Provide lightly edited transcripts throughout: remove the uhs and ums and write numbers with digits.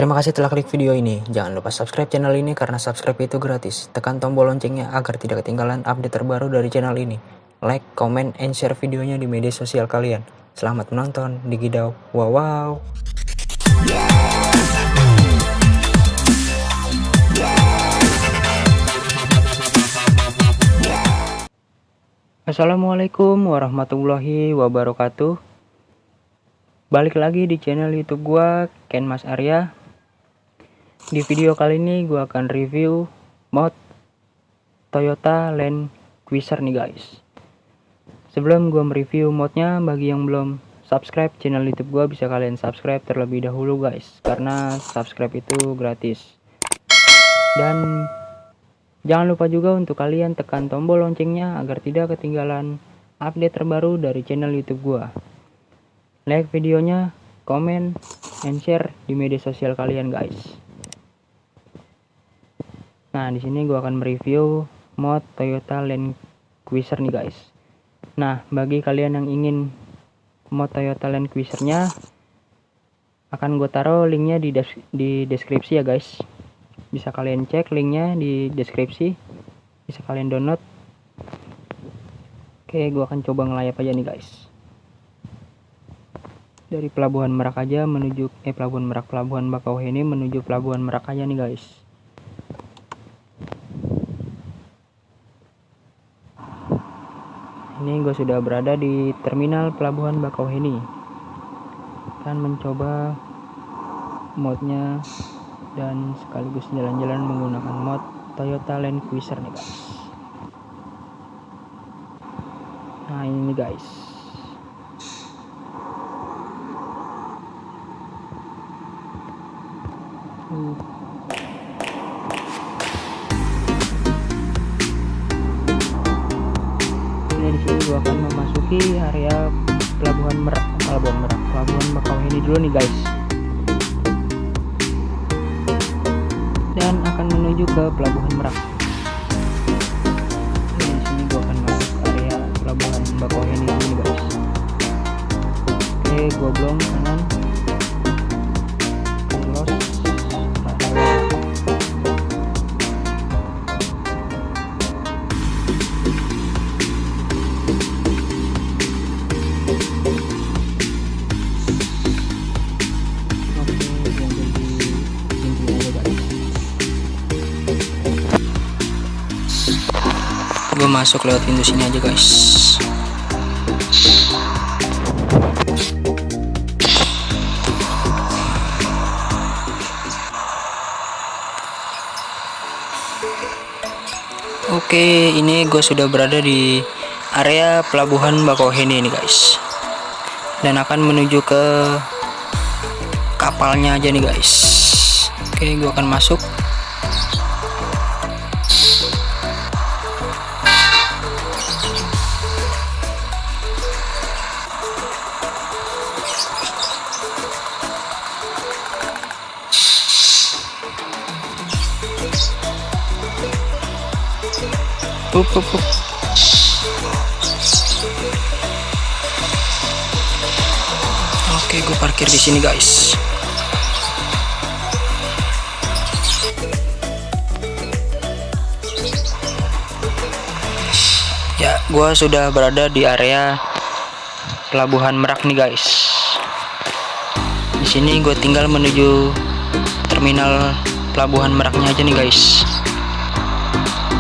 Terima kasih telah klik video ini. Jangan lupa subscribe channel ini karena subscribe itu gratis. Tekan tombol loncengnya agar tidak ketinggalan update terbaru dari channel ini. Like, comment, and share videonya di media sosial kalian. Selamat menonton di Gidau. Wow. Assalamualaikum warahmatullahi wabarakatuh. Balik lagi di channel YouTube gua, Ken Mas Arya. Di video kali ini gua akan review mod Toyota Land Cruiser nih guys. Sebelum gua mereview modnya, bagi yang belum subscribe channel YouTube gua bisa kalian subscribe terlebih dahulu guys, karena subscribe itu gratis. Dan jangan lupa juga untuk kalian tekan tombol loncengnya agar tidak ketinggalan update terbaru dari channel YouTube gua. Like videonya, comment, and share di media sosial kalian guys. Nah, di sini gua akan mereview mod Toyota Land Cruiser nih guys. Nah, bagi kalian yang ingin mod Toyota Land Cruiser-nya, akan gue taruh linknya di deskripsi ya guys. Bisa kalian cek linknya di deskripsi, bisa kalian download. Oke, gue akan coba ngelayap aja nih guys. Dari Pelabuhan Merak aja menuju Pelabuhan Bakauheni menuju Pelabuhan Merak aja nih guys. Ini gue sudah berada di terminal Pelabuhan Bakauheni. Akan mencoba modnya dan sekaligus jalan-jalan menggunakan mod Toyota Land Cruiser nih guys. Nah, ini nih guys. Di sini gua akan memasuki area Pelabuhan Bakauheni dulu nih guys. Dan akan menuju ke Pelabuhan Merak. Di sini gua akan masuk area Pelabuhan Bakauheni dulu nih guys. Oke, gua belum kanan. Gue masuk lewat pintu sini aja guys. Oke, ini gue sudah berada di area Pelabuhan Bakauheni ini guys, dan akan menuju ke kapalnya aja nih guys. Oke, gue akan masuk. Oke, gue parkir di sini guys. Ya, gue sudah berada di area Pelabuhan Merak nih guys. Di sini gue tinggal menuju terminal Pelabuhan Meraknya aja nih guys.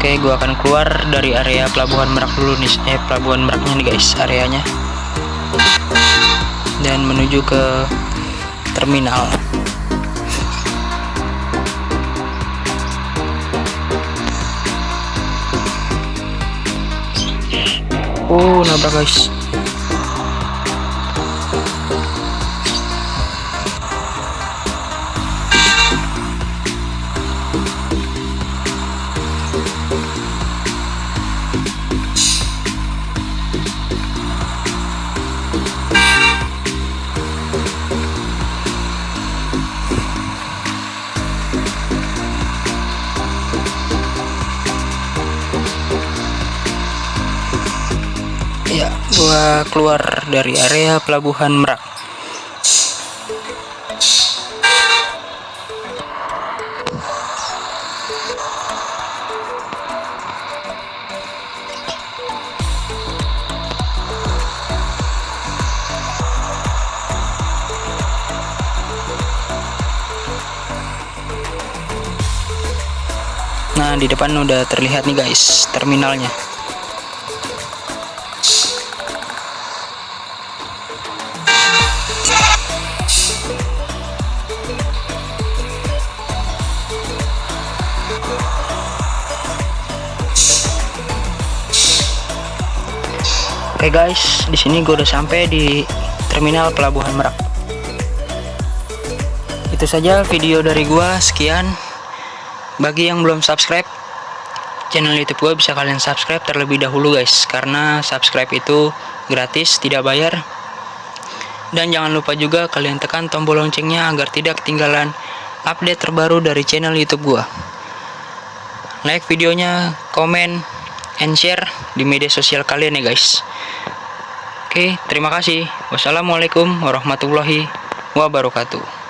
Oke, gue akan keluar dari area Pelabuhan Merak dulu nih, Pelabuhan Meraknya nih guys, areanya, dan menuju ke terminal. Oh, nabrak guys. Ya, gua keluar dari area Pelabuhan Merak. Nah, di depan udah terlihat nih guys terminalnya. Oke guys, di sini gue udah sampai di terminal Pelabuhan Merak. Itu saja video dari gue, sekian. Bagi yang belum subscribe channel YouTube gue, bisa kalian subscribe terlebih dahulu guys, karena subscribe itu gratis, tidak bayar. Dan jangan lupa juga kalian tekan tombol loncengnya agar tidak ketinggalan update terbaru dari channel YouTube gue. Like videonya, komen, and share di media sosial kalian ya guys. Oke, terima kasih. Wassalamualaikum warahmatullahi wabarakatuh.